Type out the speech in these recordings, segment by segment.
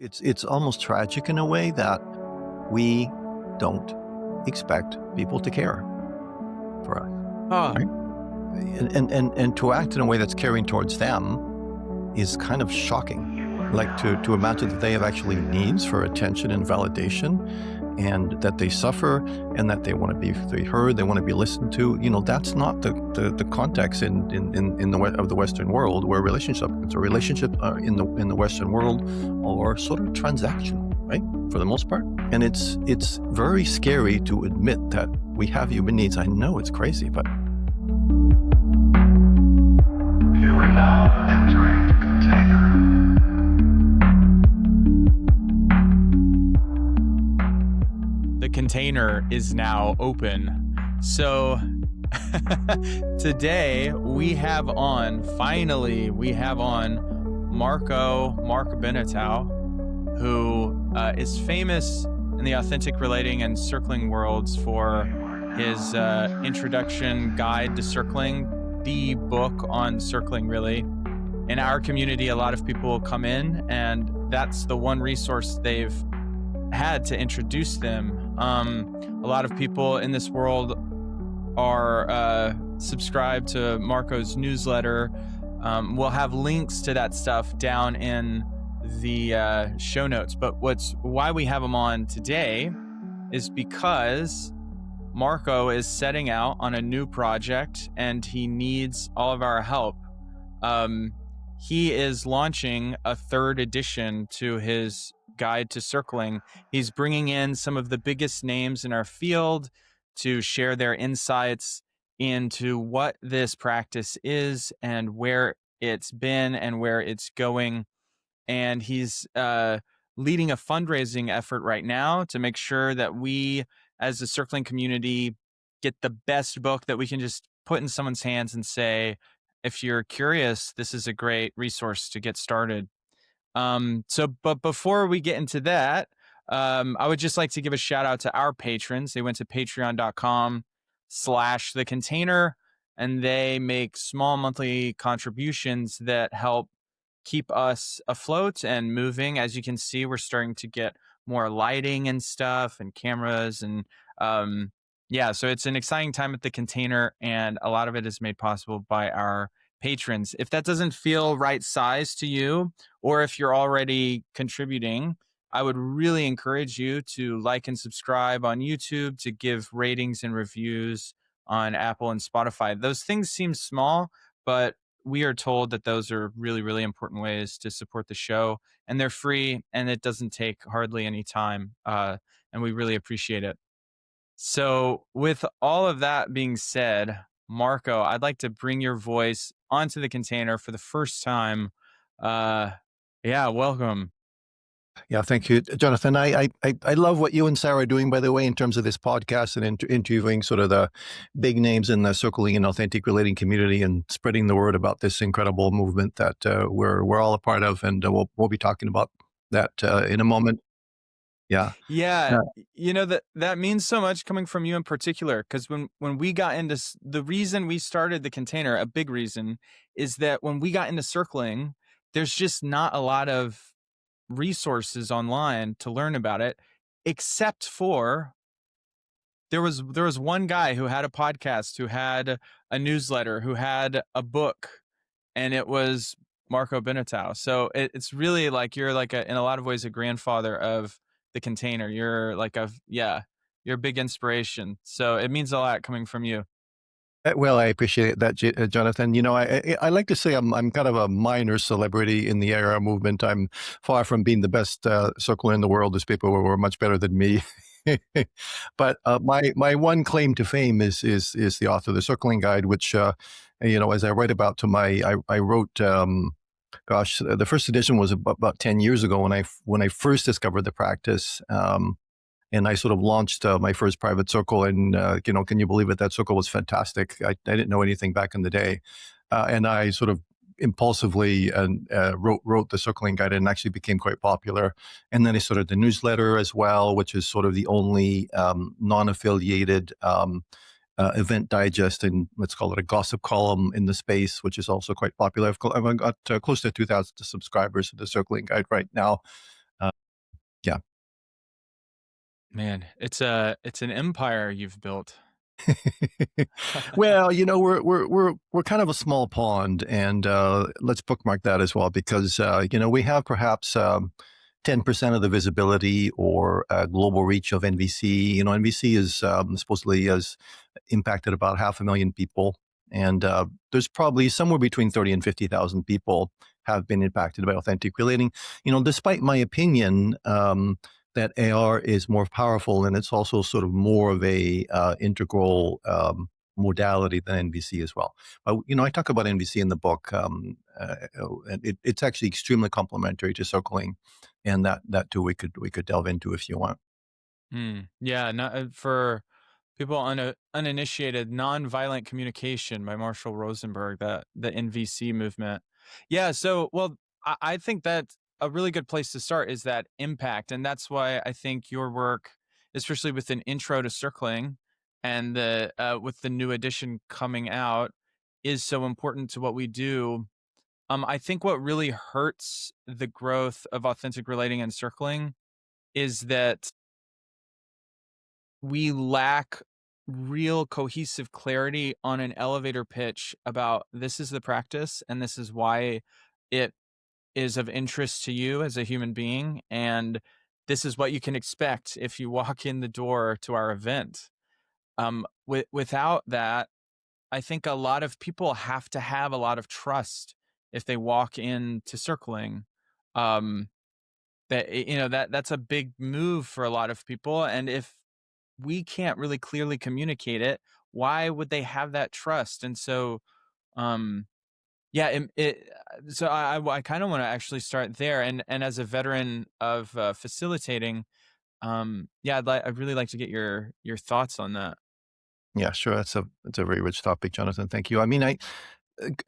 It's almost tragic in a way that we don't expect people to care for us, Oh, right? And to act in a way that's caring towards them is kind of shocking. Like to imagine that they have actually needs for attention and validation, and that they suffer, and that they want to be heard, they want to be listened to. That's not the context of the Western world, where relationships are in the Western world are sort of transactional, right, for the most part. And it's very scary to admit that we have human needs. I know it's crazy, but You are now entering the container. the container is now open. So today finally we have on Marc Beneteau, who is famous in the authentic relating and circling worlds for his introduction guide to circling, the book on circling, really. In our community, a lot of people come in, and that's the one resource they've had to introduce them. A lot of people in this world are subscribed to Marco's newsletter. We'll have links to that stuff down in the show notes. But why we have him on today is because Marco is setting out on a new project, and he needs all of our help. He is launching a third edition to his guide to circling. He's bringing in some of the biggest names in our field to share their insights into what this practice is and where it's been and where it's going. And he's leading a fundraising effort right now to make sure that we, as a circling community, get the best book that we can just put in someone's hands and say, if you're curious, this is a great resource to get started. But before we get into that, I would just like to give a shout out to our patrons. They went to patreon.com/the container, and they make small monthly contributions that help keep us afloat and moving. As you can see, we're starting to get more lighting and stuff and cameras. And so it's an exciting time at the container, and a lot of it is made possible by our patrons. If that doesn't feel right size to you, or if you're already contributing, I would really encourage you to like and subscribe on YouTube, to give ratings and reviews on Apple and Spotify. Those things seem small, but we are told that those are really, really important ways to support the show, and they're free, and it doesn't take hardly any time. And we really appreciate it. So with all of that being said, Marco, I'd like to bring your voice onto the container for the first time. Welcome. yeah, thank you, Jonathan. I love what you and Sarah are doing, by the way, in terms of this podcast and interviewing sort of the big names in the circling and authentic relating community, and spreading the word about this incredible movement that we're all a part of, and we'll be talking about that in a moment. Yeah. Yeah, Uh, that means so much coming from you in particular, because when we got into the reason we started the container, a big reason, is that when we got into circling, there's just not a lot of resources online to learn about it, except for there was one guy who had a podcast, who had a newsletter, who had a book, and it was Marco Beneteau. So it's really like you're like in a lot of ways a grandfather of the container. You're like you're a big inspiration. So it means a lot coming from you. Well, I appreciate that, Jonathan. I like to say I'm kind of a minor celebrity in the AR movement. I'm far from being the best circler in the world. There's people who are much better than me. But my one claim to fame is the author of the Circling Guide, which as I write about I wrote. The first edition was about 10 years ago when I first discovered the practice. And I sort of launched my first private circle, and can you believe it? That circle was fantastic. I didn't know anything back in the day, and I sort of impulsively wrote the circling guide, and actually became quite popular. And then I started the newsletter as well, which is sort of the only non-affiliated event digest, and let's call it a gossip column in the space, which is also quite popular. I've got close to 2,000 subscribers to the circling guide right now. Man, it's an empire you've built. Well, we're kind of a small pond, and let's bookmark that as well because we have perhaps 10% of the visibility or global reach of NVC. NVC is supposedly has impacted about 500,000 people, and there's probably somewhere between 30 and 50,000 people have been impacted by authentic relating. Despite my opinion. That AR is more powerful, and it's also sort of more of a integral modality than NVC as well. I talk about NVC in the book, and it's actually extremely complementary to circling, and that too we could delve into if you want. Yeah, not, for people uninitiated, nonviolent communication by Marshall Rosenberg, that the NVC movement. Yeah, so well, I think that a really good place to start is that impact, and that's why I think your work, especially with an intro to circling, and the with the new edition coming out, is so important to what we do. I think what really hurts the growth of authentic relating and circling is that we lack real cohesive clarity on an elevator pitch about this is the practice and this is why it is of interest to you as a human being, and this is what you can expect if you walk in the door to our event. Without that, I think a lot of people have to have a lot of trust if they walk into circling. Um, that's a big move for a lot of people, and if we can't really clearly communicate it, why would they have that trust? And so, um, yeah, so I kind of want to actually start there. And as a veteran of facilitating, yeah, I'd really like to get your thoughts on that. Yeah, sure. It's a very rich topic, Jonathan. Thank you. I mean, a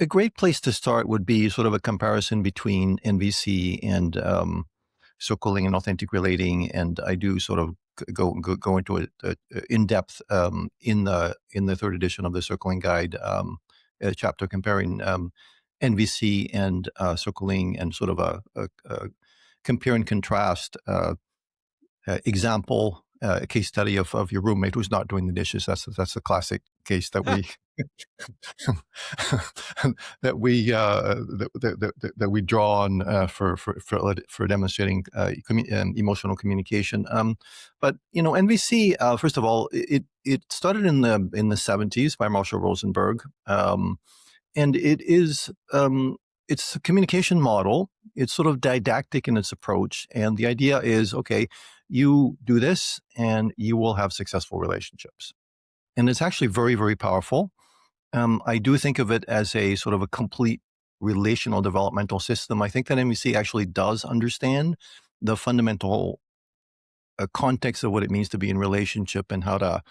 great place to start would be sort of a comparison between NVC and circling and authentic relating, and I do sort of go into it in depth in the third edition of the circling guide, a chapter comparing NVC and circling, and sort of a compare and contrast example. A case study of your roommate who's not doing the dishes. That's a classic case that we that we draw on for demonstrating emotional communication. But NVC, first of all, it started in the 70s by Marshall Rosenberg, and it's a communication model. It's sort of didactic in its approach, and the idea is, okay, you do this, and you will have successful relationships. And it's actually very, very powerful. I do think of it as a sort of a complete relational developmental system. I think that MVC actually does understand the fundamental context of what it means to be in relationship, and how to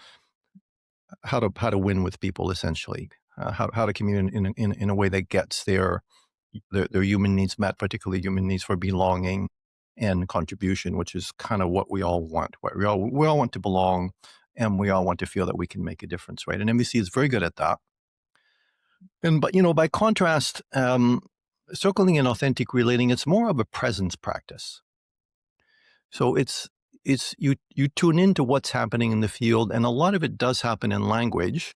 win with people, essentially, how to communicate in a way that gets their human needs met, particularly human needs for belonging and contribution, which is kind of what we all want. Right? We all want to belong, and we all want to feel that we can make a difference, right? And MVC is very good at that. But by contrast, circling and authentic relating, it's more of a presence practice. So it's you tune into what's happening in the field, and a lot of it does happen in language,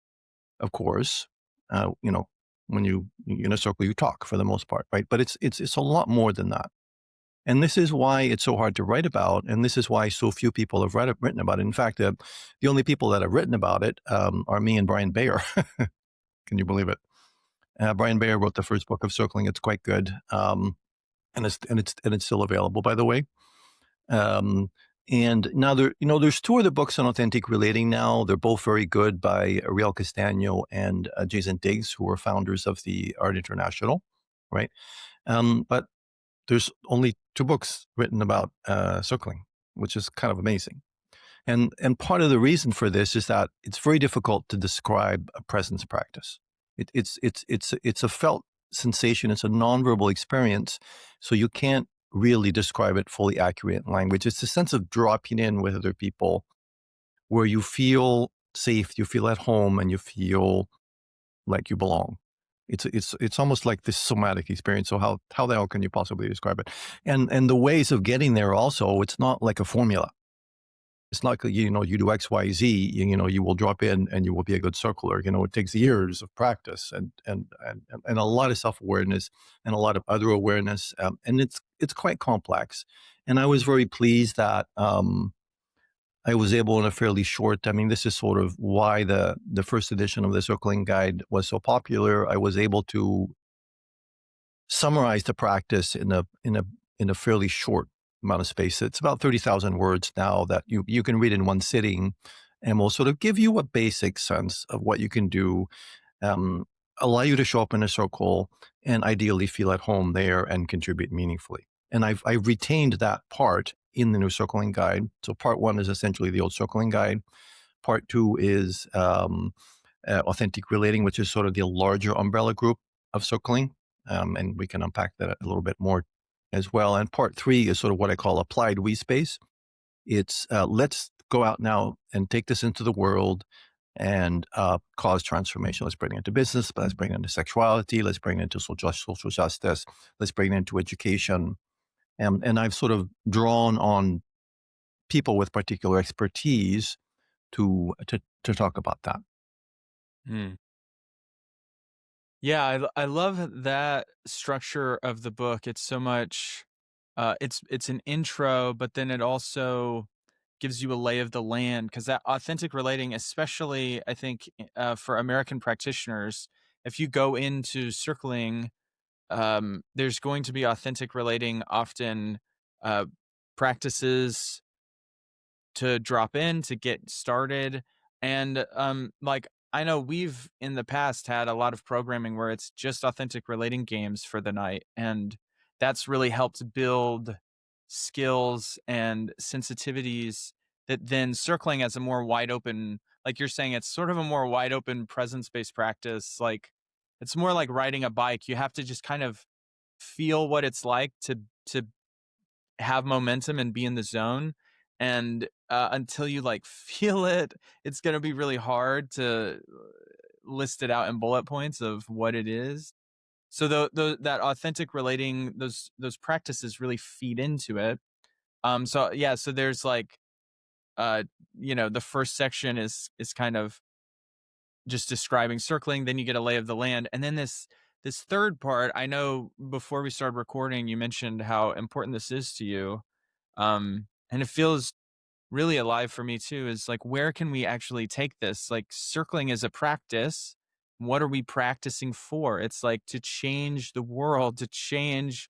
of course. When you in a circle, you talk for the most part, right? But it's a lot more than that. And this is why it's so hard to write about, and this is why so few people have written about it. In fact, the only people that have written about it are me and Brian Bayer. Can you believe it? Brian Bayer wrote the first book of circling. It's quite good, and it's still available, by the way. And now there's two other books on authentic relating now. They're both very good, by Ariel Castano and Jason Diggs, who are founders of the Art International, right? But there's only two books written about circling, which is kind of amazing. And part of the reason for this is that it's very difficult to describe a presence practice. It's a felt sensation. It's a nonverbal experience, so you can't really describe it fully accurate in language. It's a sense of dropping in with other people, where you feel safe, you feel at home, and you feel like you belong. It's almost like this somatic experience. So how the hell can you possibly describe it? And the ways of getting there also, it's not like a formula. it's not like, you do X, Y, Z, you will drop in and you will be a good circler. It takes years of practice and a lot of self-awareness and a lot of other awareness. And it's quite complex. And I was very pleased that, I was able in a fairly short, I mean, this is sort of why the first edition of the circling guide was so popular. I was able to summarize the practice in a fairly short amount of space. It's about 30,000 words now that you can read in one sitting, and will sort of give you a basic sense of what you can do, um, allow you to show up in a circle, and ideally feel at home there and contribute meaningfully. And I've retained that part in the new circling guide. So part one is essentially the old circling guide. Part two is authentic relating, which is sort of the larger umbrella group of circling. And we can unpack that a little bit more as well. And part three is sort of what I call applied we space. It's let's go out now and take this into the world and cause transformation. Let's bring it into business, but let's bring it into sexuality. Let's bring it into social justice. Let's bring it into education. And I've sort of drawn on people with particular expertise to talk about that. Hmm. Yeah, I love that structure of the book. It's so much it's an intro, but then it also gives you a lay of the land, because that authentic relating, especially I think for American practitioners, if you go into circling, there's going to be authentic relating often uh, practices to drop in to get started. And like I know we've in the past had a lot of programming where it's just authentic relating games for the night, and that's really helped build skills and sensitivities that then circling as a more wide open, like you're saying, it's sort of a more wide open presence based practice. Like it's more like riding a bike. You have to just kind of feel what it's like to have momentum and be in the zone. And until you like feel it, it's going to be really hard to list it out in bullet points of what it is. So that authentic relating, those practices really feed into it. So yeah, so there's like uh the first section is kind of just describing circling, then you get a lay of the land, and then this third part, I know before we started recording you mentioned how important this is to you. And it feels really alive for me too, is like, where can we actually take this? Like circling is a practice. What are we practicing for? It's like to change the world, to change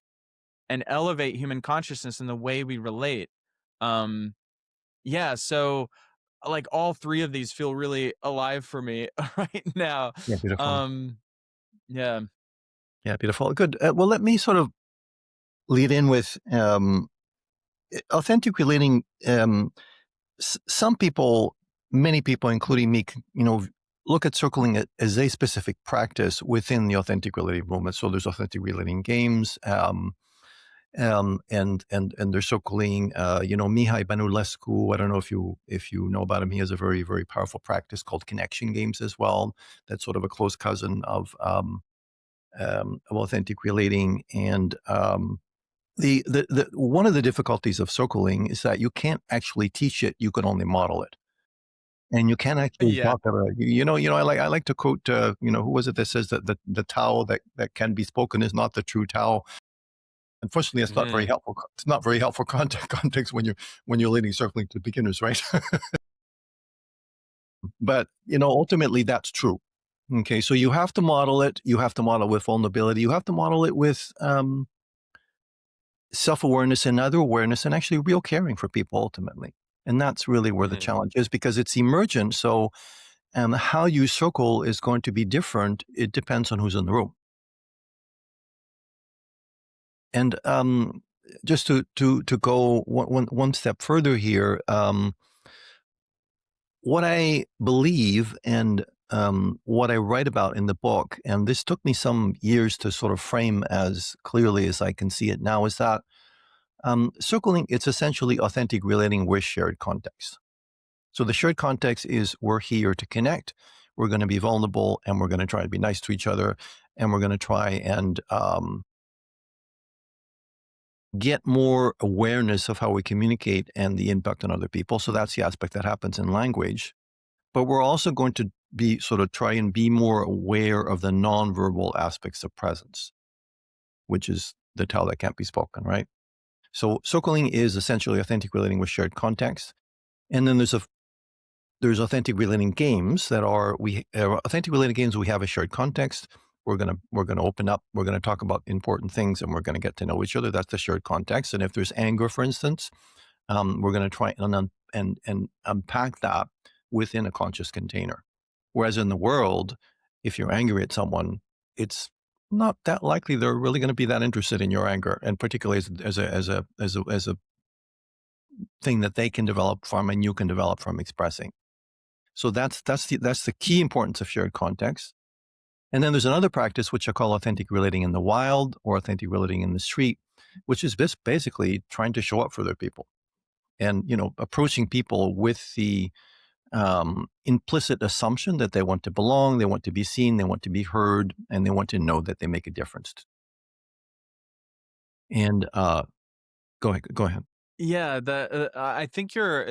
and elevate human consciousness in the way we relate. Um, yeah. So like all three of these feel really alive for me right now. Yeah, beautiful. Um, yeah. Yeah, beautiful. Good. Well, let me sort of lead in with authentic relating. Some people, many people, including me, look at circling as a specific practice within the authentic relating movement. So there's authentic relating games, and there's circling. Mihai Bănulescu. I don't know if you know about him. He has a very, very powerful practice called connection games as well. That's sort of a close cousin of authentic relating. And the one of the difficulties of circling is that you can't actually teach it; you can only model it, and you can't actually Yeah. talk about it. I like to quote. Who was it that says that the Tao that can be spoken is not the true Tao. Unfortunately, it's not very Mhm. helpful. It's not very helpful context when you're leading circling to beginners, right? But ultimately, that's true. Okay, so you have to model it. You have to model with vulnerability. You have to model it with self-awareness and other awareness, and actually real caring for people ultimately. And that's really where the Mhm. challenge is, because it's emergent. So how you circle is going to be different. It depends on who's in the room. And just to go one step further here, what I believe and what I write about in the book, and this took me some years to sort of frame as clearly as I can see it now, is that circling, it's essentially authentic relating with shared context. So the shared context is we're here to connect, we're going to be vulnerable, and we're going to try to be nice to each other, and we're going to try and get more awareness of how we communicate and the impact on other people. So that's the aspect that happens in language. But we're also going to be sort of try and be more aware of the nonverbal aspects of presence, which is the tell that can't be spoken, right? So circling is essentially authentic relating with shared context. And then there's authentic relating games that are authentic relating games. We have a shared context. We're gonna open up. We're gonna talk about important things, and we're gonna get to know each other. That's the shared context. And if there's anger, for instance, we're gonna try and unpack that within a conscious container. Whereas in the world, if you're angry at someone, it's not that likely they're really going to be that interested in your anger, and particularly as a thing that they can develop from and you can develop from expressing. So that's the key importance of shared context. And then there's another practice which I call authentic relating in the wild or authentic relating in the street, which is basically trying to show up for their people and approaching people with the implicit assumption that they want to belong, they want to be seen, they want to be heard, and they want to know that they make a difference. And go ahead. Yeah, I think you're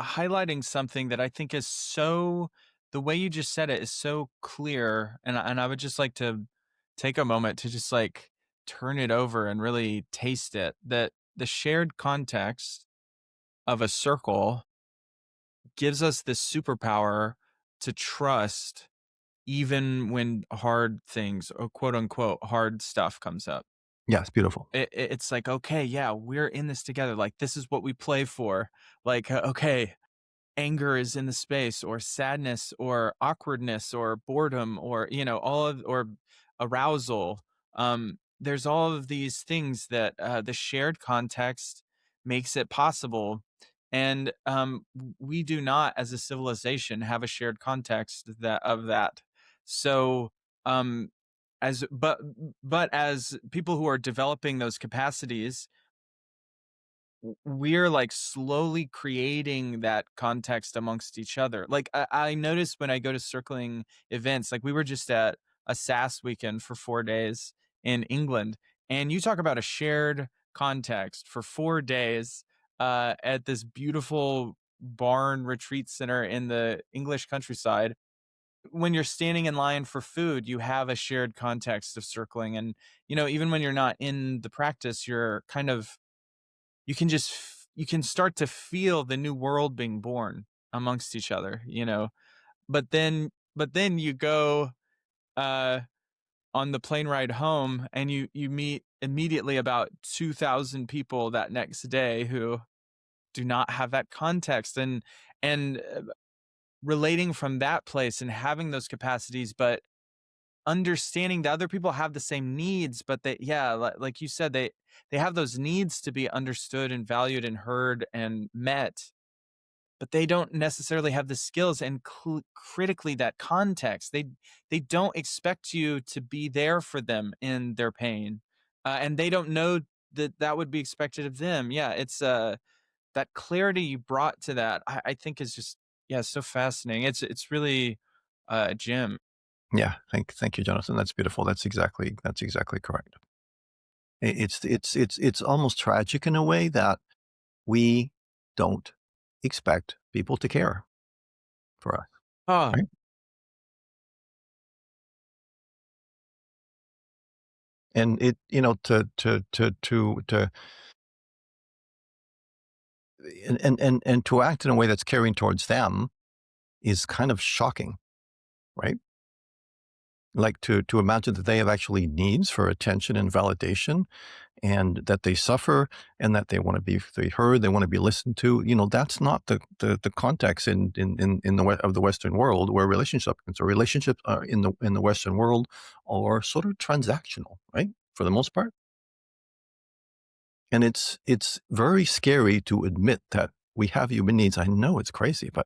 highlighting something that I think is so the way you just said it is so clear, and I would just like to take a moment to just like turn it over and really taste it. That the shared context of a circle gives us this superpower to trust even when hard things or quote unquote hard stuff comes up. Yes, beautiful. It's like, okay, yeah, we're in this together. Like, this is what we play for. Like, okay, anger is in the space, or sadness, or awkwardness, or boredom, or or arousal. There's all of these things that the shared context makes it possible, and we do not, as a civilization, have a shared context that. So, um, as but as people who are developing those capacities, we're like slowly creating that context amongst each other. Like I notice when I go to circling events, like we were just at a SAS weekend for 4 days in England, and you talk about a shared context for 4 days at this beautiful barn retreat center in the English countryside. When you're standing in line for food, you have a shared context of circling, and even when you're not in the practice, you're kind of you can start to feel the new world being born amongst each other. But then you go uh on the plane ride home, and you meet immediately about 2,000 people that next day who do not have that context, and relating from that place and having those capacities, but understanding that other people have the same needs, but they, yeah, like you said, they have those needs to be understood and valued and heard and met, but they don't necessarily have the skills and critically that context. They don't expect you to be there for them in their pain, and they don't know that that would be expected of them. Yeah, it's that clarity you brought to that, I think is just, yeah, so fascinating. It's really a gem. Yeah, thank you, Jonathan. That's beautiful. That's exactly correct. It's almost tragic in a way that we don't expect people to care for us, Oh, right? And it, to and to act in a way that's caring towards them is kind of shocking, right? Like to imagine that they have actually needs for attention and validation, and that they suffer, and that they want to be heard, they want to be listened to. That's not the context of the Western world where relationships are in the Western world are sort of transactional, right? For the most part. And it's very scary to admit that we have human needs. I know it's crazy, but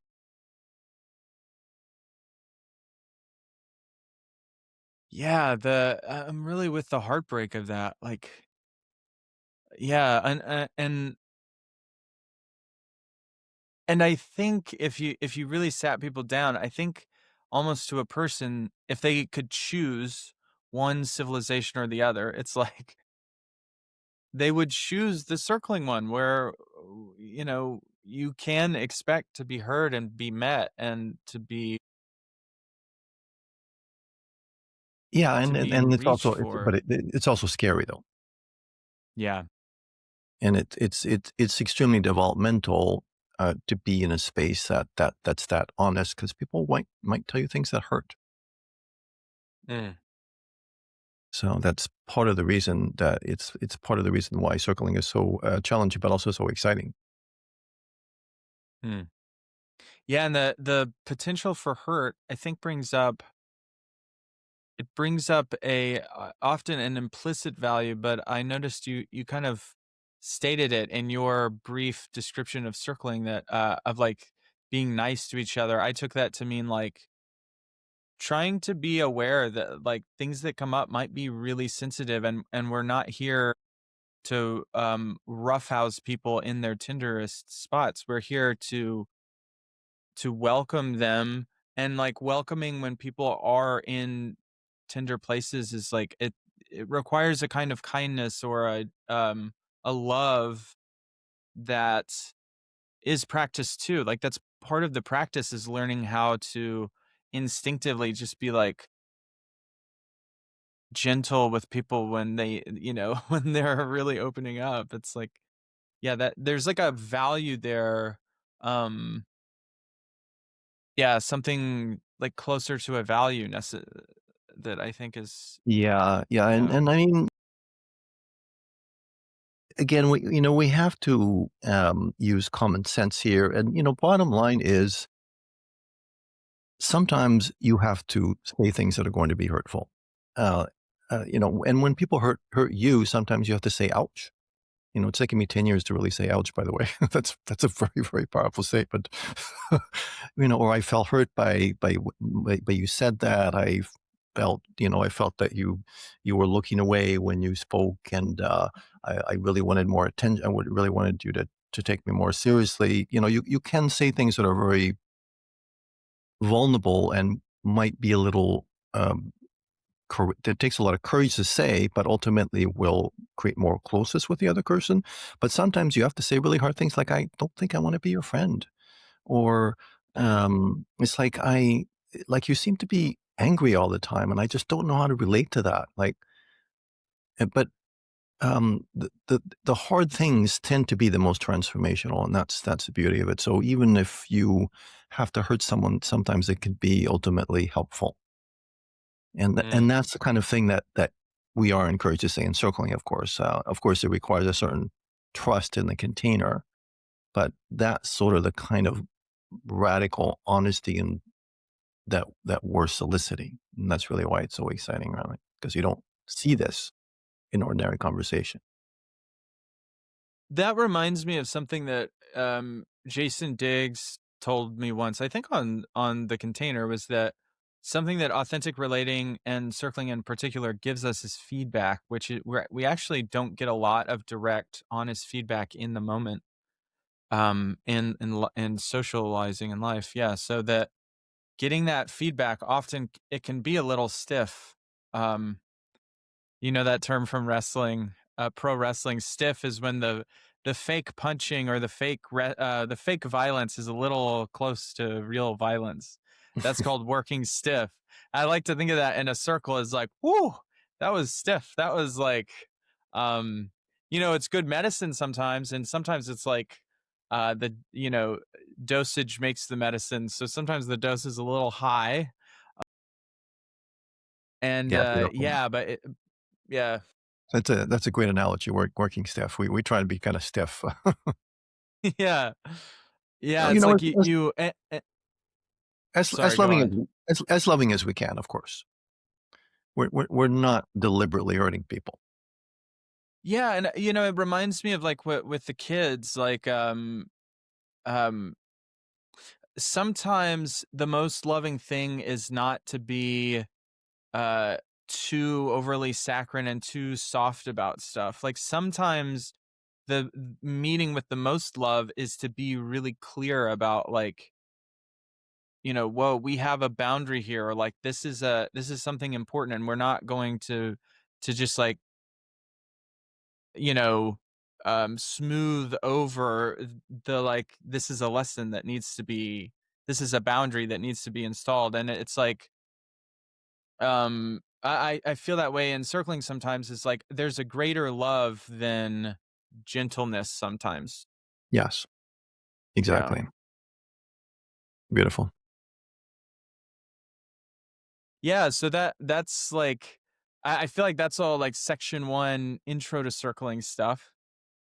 yeah, I'm really with the heartbreak of that. Like, yeah, and I think if you really sat people down, I think almost to a person, if they could choose one civilization or the other, it's like they would choose the circling one where, you can expect to be heard and be met and Yeah, to and be and it's reached also for. it's also scary though, Yeah. and it's extremely developmental to be in a space that's that honest because people might tell you things that hurt. Mm, So that's part of the reason that it's part of the reason why circling is so challenging, but also so exciting. mm. Yeah, and the potential for hurt, I think, brings up a often an implicit value, but I noticed you kind of stated it in your brief description of circling, that of like being nice to each other. I took that to mean like trying to be aware that like things that come up might be really sensitive, and we're not here to roughhouse people in their tenderest spots. We're here to welcome them, and like welcoming when people are in tender places is like it requires a kind of kindness or a love that is practiced too. Like that's part of the practice, is learning how to instinctively just be like gentle with people when they, when they're really opening up. It's like, yeah, that there's like a value there. Um yeah, something like closer to a value that I think is, Yeah, yeah, and yeah. and I mean, again, we have to use common sense here, and bottom line is sometimes you have to say things that are going to be hurtful. Uh, and when people hurt you, sometimes you have to say, "Ouch." It's taken me 10 years to really say ouch, by the way. That's a very, very powerful statement. Or I felt hurt by you said that. I felt that you were looking away when you spoke, and I really wanted more attention. Really wanted you to take me more seriously. You can say things that are very vulnerable and might be a little it takes a lot of courage to say, but ultimately will create more closeness with the other person. But sometimes you have to say really hard things like, I don't think I want to be your friend. Or Mm, it's like you seem to be angry all the time. And I just don't know how to relate to that. But the hard things tend to be the most transformational. And that's the beauty of it. So even if you have to hurt someone, sometimes it can be ultimately helpful. And mm. that's the kind of thing that we are encouraged to say in circling, of course. Of course, it requires a certain trust in the container, but that's sort of the kind of radical honesty and that we're soliciting. And that's really why it's so exciting, really, because you don't see this in ordinary conversation. That reminds me of something that Jason Diggs told me once. I think on the container, was that something that authentic relating and circling in particular gives us is feedback, which we actually don't get a lot of direct, honest feedback in the moment. In socializing in life, yeah. So that getting that feedback, often it can be a little stiff. Um, You know that term from wrestling, pro wrestling. Stiff is when the fake punching or the fake violence is a little close to real violence. That's called working stiff. I like to think of that in a circle as like, whoo, that was stiff. That was like, um, it's good medicine sometimes, and sometimes it's like, the dosage makes the medicine. So sometimes the dose is a little high, and Yeah, beautiful. yeah, but yeah. That's a great analogy. Working stiff. We try to be kind of stiff. Yeah. Yeah, you it's know, like as, as, as sorry, as go loving on. as loving as we can, of course. We're not deliberately hurting people. Yeah, and, it reminds me of, like, what with the kids, like, um, sometimes the most loving thing is not to be, uh, too overly saccharine and too soft about stuff. Like, sometimes the meeting with the most love is to be really clear about, like, whoa, we have a boundary here, or like this is something important, and we're not going to just like you know, smooth over the like, this is a lesson that needs to be, this is a boundary that needs to be installed. And it's like, I feel that way in circling sometimes. Is like there's a greater love than gentleness sometimes. Yes, Yeah. exactly. Beautiful. Yeah, so that's like, I feel like that's all like section 1 intro to circling stuff.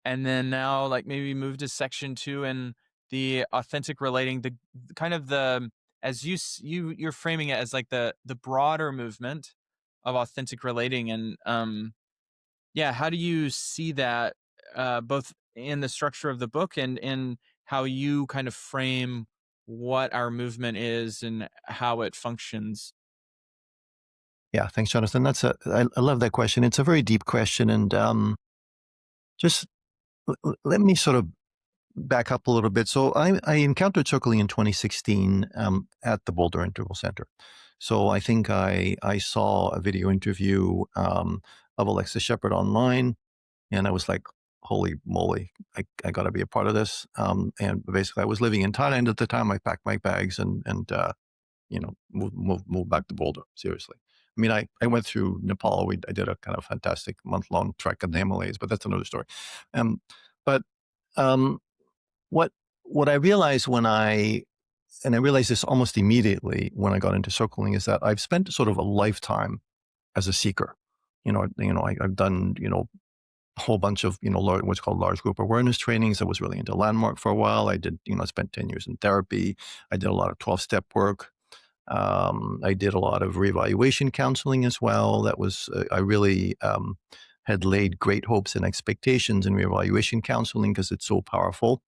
And then now like maybe move to section 2 and the authentic relating, the kind of the, as you're framing it as like the broader movement of authentic relating. And yeah, how do you see that, both in the structure of the book and in how you kind of frame what our movement is and how it functions? Yeah, thanks, Jonathan. I love that question. It's a very deep question, and just let me sort of back up a little bit. So I encountered circling in 2016 at the Boulder Interval Center. So I think I saw a video interview of Alexa Shepherd online, and I was like, holy moly, I got to be a part of this. And basically, I was living in Thailand at the time. I packed my bags and move back to Boulder. Seriously. I mean, I went through Nepal. I did a kind of fantastic month-long trek in the Himalayas, but that's another story. Um, but um, what what I realized and I realized this almost immediately when I got into circling, is that I've spent sort of a lifetime as a seeker. I've done a whole bunch of what's called large group awareness trainings. I was really into Landmark for a while. I did I spent 10 years in therapy. I did a lot of 12-step work. I did a lot of reevaluation counseling as well. That was I really had laid great hopes and expectations in reevaluation counseling because it's so powerful.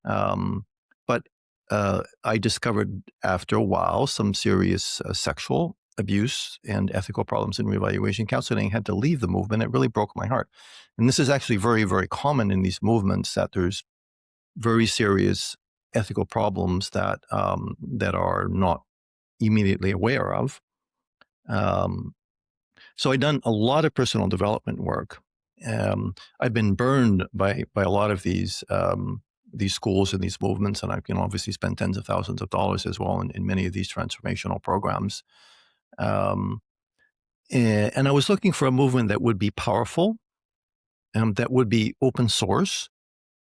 Um, but I discovered after a while some serious sexual abuse and ethical problems in reevaluation counseling. I had to leave the movement. It really broke my heart. And this is actually very, very common in these movements, that there's very serious ethical problems that are not immediately aware of. Um, so I've done a lot of personal development work. I've been burned by a lot of these schools and these movements, and I've obviously spent tens of thousands of dollars as well in many of these transformational programs. Um, and I was looking for a movement that would be powerful, that would be open source,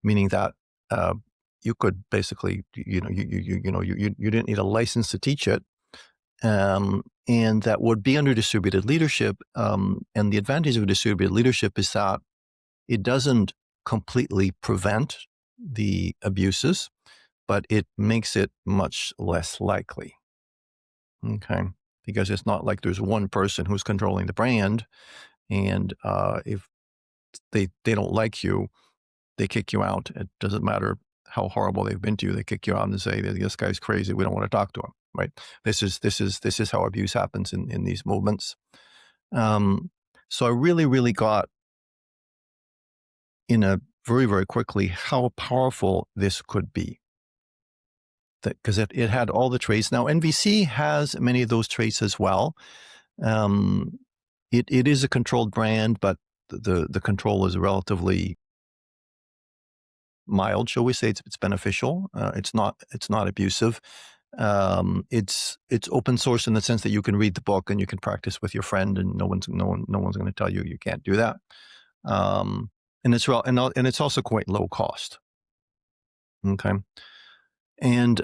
meaning that uh, you could basically, you didn't need a license to teach it, and that would be under distributed leadership. And the advantage of distributed leadership is that it doesn't completely prevent the abuses, but it makes it much less likely. Okay. Because it's not like there's one person who's controlling the brand. And if they don't like you, they kick you out. It doesn't matter how horrible they've been to you. They kick you out and say, this guy's crazy. We don't want to talk to him. Right. This is how abuse happens in these movements. So I really, really got in a very, very quickly how powerful this could be. Because it had all the traits. Now, NVC has many of those traits as well. It is a controlled brand, but the control is relatively mild, shall we say. It's beneficial. It's not abusive. It's open source in the sense that you can read the book and you can practice with your friend, and no one's going to tell you you can't do that. And it's also quite low cost. Okay. And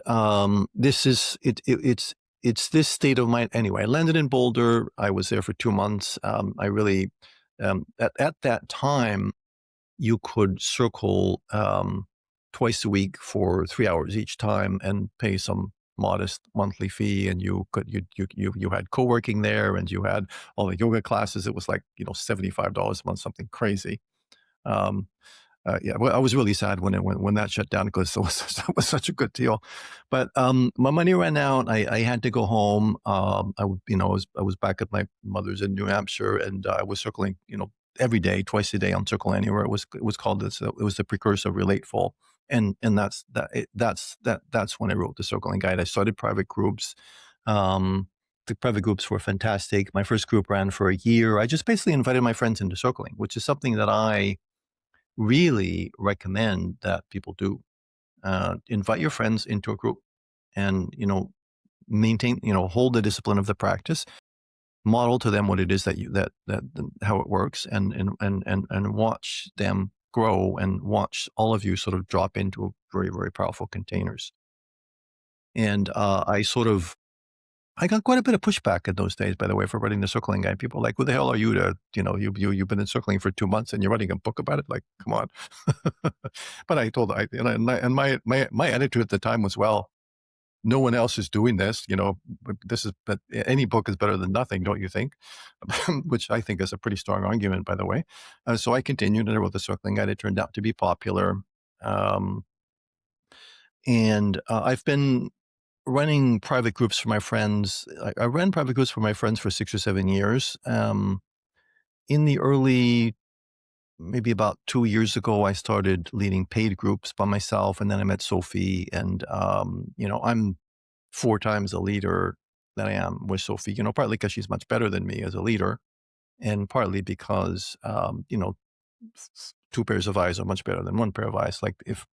it's this state of mind. Anyway, I landed in Boulder. I was there for 2 months. I really at that time you could circle twice a week for 3 hours each time and pay some modest monthly fee. And you had co-working there, and you had all the yoga classes. It was like $75 a month, something crazy. Um, yeah, well, I was really sad when that shut down, because that was such a good deal. But my money ran out. I had to go home. I was back at my mother's in New Hampshire, and I was circling, every day, twice a day on Circle Anywhere. It was called this. It was the precursor of Relateful, and that's when I wrote the Circling Guide. I started private groups. The private groups were fantastic. My first group ran for a year. I just basically invited my friends into circling, which is something that I really recommend that people do. Invite your friends into a group and, maintain, hold the discipline of the practice, model to them what it is that how it works, and watch them grow, and watch all of you sort of drop into very, very powerful containers. And I got quite a bit of pushback in those days, by the way, for writing the circling guide. People were like, "Who the hell are you to, you've been in circling for 2 months and you're writing a book about it? Like, come on." But I told, my attitude at the time was, well, no one else is doing this, but any book is better than nothing, don't you think? Which I think is a pretty strong argument, by the way. So I continued and I wrote the circling guide. It turned out to be popular. Um, and I've been running private groups for my friends. I ran private groups for my friends for 6 or 7 years. In the early, maybe about 2 years ago, I started leading paid groups by myself, and then I met Sophie, and I'm 4 times the leader that I am with Sophie. Partly because she's much better than me as a leader, and partly because two pairs of eyes are much better than one pair of eyes. Like if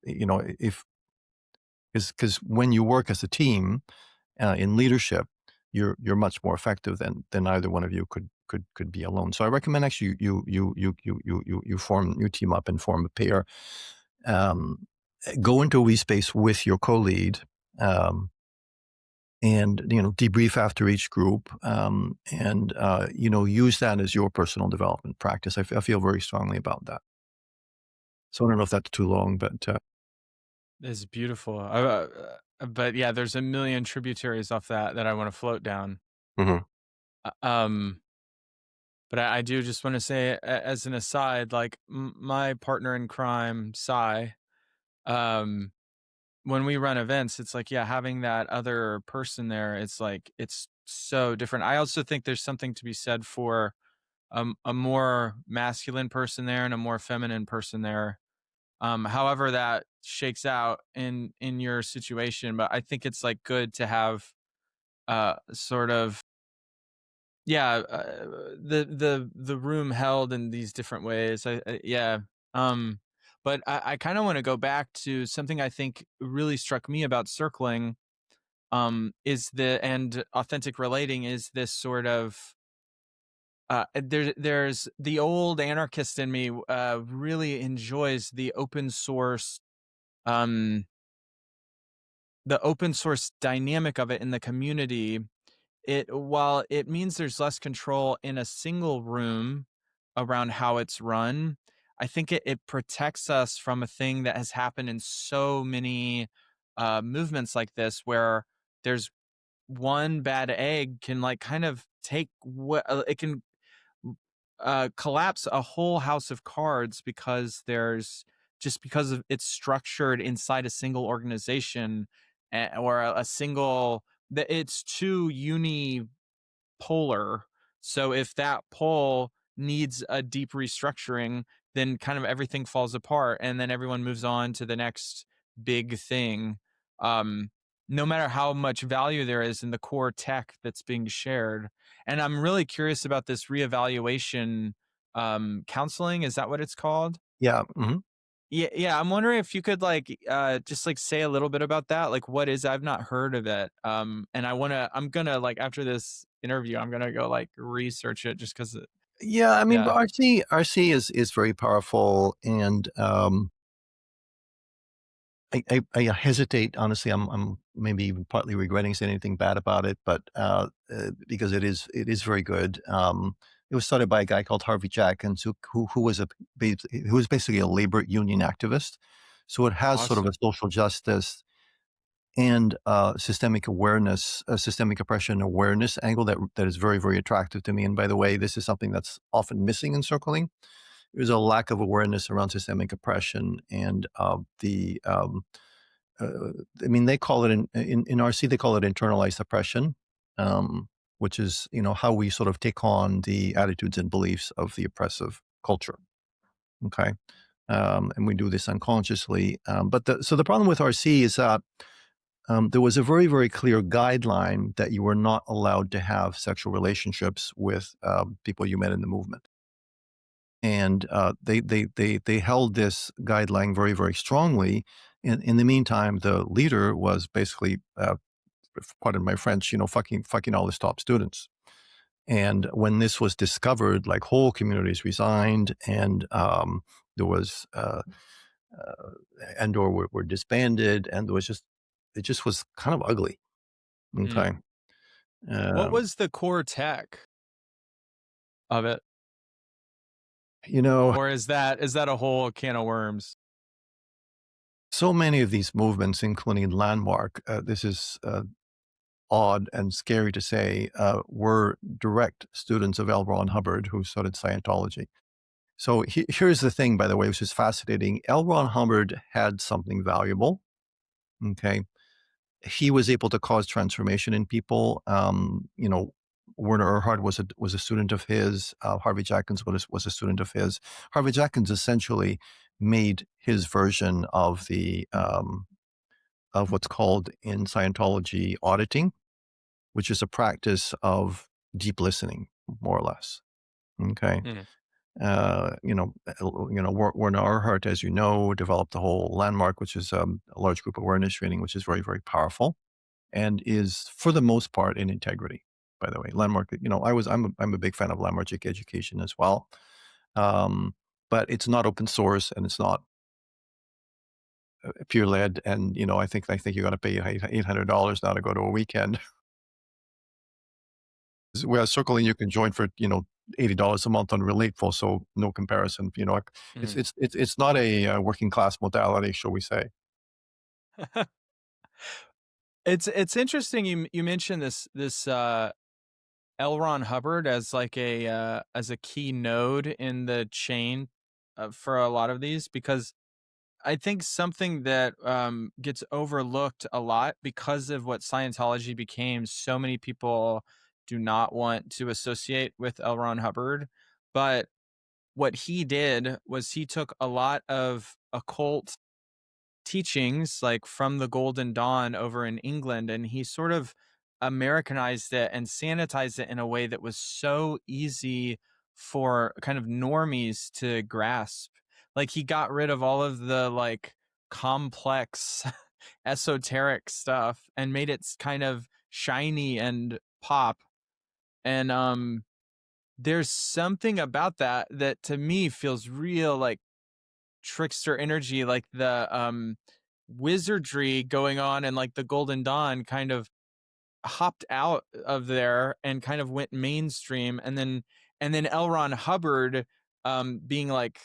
because when you work as a team in leadership, you're much more effective than either one of you could be alone. So I recommend actually you team up and form a pair. Um, Go into a wee space with your co-lead. And debrief after each group, and use that as your personal development practice. I feel very strongly about that. So I don't know if that's too long, but It's beautiful. But yeah, there's a million tributaries off that I want to float down. mhm. Uh, Um, but I do just want to say, as an aside, like my partner in crime, Sai, um, when we run events, it's like, yeah, having that other person there, it's like, it's so different. I also think there's something to be said for a more masculine person there and a more feminine person there. However that shakes out in your situation, but I think it's like good to have sort of, yeah, the room held in these different ways. Yeah. Um, but I kind of want to go back to something I think really struck me about circling, is and authentic relating is this sort of, there's the old anarchist in me really enjoys um the open source dynamic of it in the community. While it means there's less control in a single room around how it's run, I think it protects us from a thing that has happened in so many movements like this, where there's one bad egg can like kind of take what it can collapse a whole house of cards, because because of it's structured inside a single organization, or a single, that it's too unipolar. So if that pole needs a deep restructuring, then kind of everything falls apart, and then everyone moves on to the next big thing. Um, no matter how much value there is in the core tech that's being shared. And I'm really curious about this reevaluation counseling. Is that what it's called? Yeah. Mhm. Yeah, yeah. I'm wondering if you could like just like say a little bit about that. Like what is I've not heard of it. And I'm gonna like after this interview, I'm gonna go like research it just because Yeah, I mean, yeah. but RC is very powerful, and I hesitate, honestly. I'm maybe even partly regretting saying anything bad about it, but because it is very good. It was started by a guy called Harvey Jackins, who was who was basically a labor union activist. So it has sort of a Awesome. social justice and systemic awareness, systemic oppression awareness angle that is very, very attractive to me. And by the way, this is something that's often missing in circling. There's a lack of awareness around systemic oppression, and I mean, they call it in RC, they call it internalized oppression, which is how we sort of take on the attitudes and beliefs of the oppressive culture. Okay, and we do this unconsciously. But the problem with RC is that there was a very, very clear guideline that you were not allowed to have sexual relationships with people you met in the movement. and they held this guideline very, very strongly. In the meantime, the leader was basically, pardon my French, fucking all his top students. And when this was discovered, like whole communities resigned, and there was uh, were disbanded, and there was just it just was kind of ugly. Mm. Okay, What um, was the core tech of it? you know, Or is that a whole can of worms? so many of these movements, including Landmark, this is odd and scary to say, were direct students of L. Ron Hubbard, who started Scientology. So here's the thing, by the way, which is fascinating. L. Ron Hubbard had something valuable. Okay, he was able to cause transformation in people. Werner Erhard was a student of his. Harvey Jackins was a student of his. Harvey Jackins essentially made his version of what's called in Scientology auditing, which is a practice of deep listening, more or less. Okay. Mm. Werner Erhard, as you know, developed the whole Landmark, which is a large group awareness training, which is very, very powerful and is, for the most part, in integrity. By the way, Landmark, I'm a big fan of Landmark education as well, um, but it's not open source and it's not peer led. And I think you got to pay $800 now to go to a weekend. Whereas Circling you can join for $80 a month on Relateful, so no comparison. It's Mm. it's not a working class modality, shall we say? It's interesting you mentioned this L. Ron Hubbard as like as a key node in the chain for a lot of these, because I think something that gets overlooked a lot because of what Scientology became. So many people do not want to associate with L. Ron Hubbard, but what he did was he took a lot of occult teachings like from the Golden Dawn over in England, and he sort of Americanized it and sanitized it in a way that was so easy for kind of normies to grasp. Like he got rid of all of the like complex esoteric stuff and made it kind of shiny and pop. And there's something about that to me feels real like trickster energy, like the wizardry going on, and like the Golden Dawn kind of hopped out of there and kind of went mainstream, and then L. Ron Hubbard being like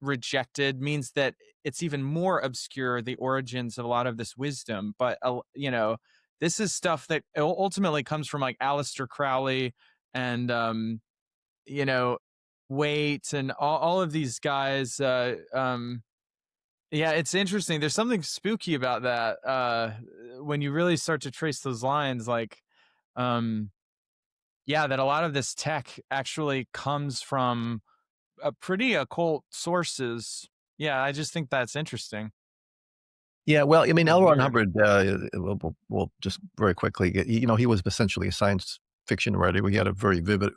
rejected means that it's even more obscure, the origins of a lot of this wisdom. But this is stuff that ultimately comes from like Aleister Crowley and you know Waite and all of these guys. Yeah, it's interesting. There's something spooky about that when you really start to trace those lines. Like, um, yeah, that a lot of this tech actually comes from pretty occult sources. Yeah, I just think that's interesting. Yeah, well, I mean, Kind of L. Ron weird. Hubbard, will just very quickly, he was essentially a science fiction writer. We had a very vivid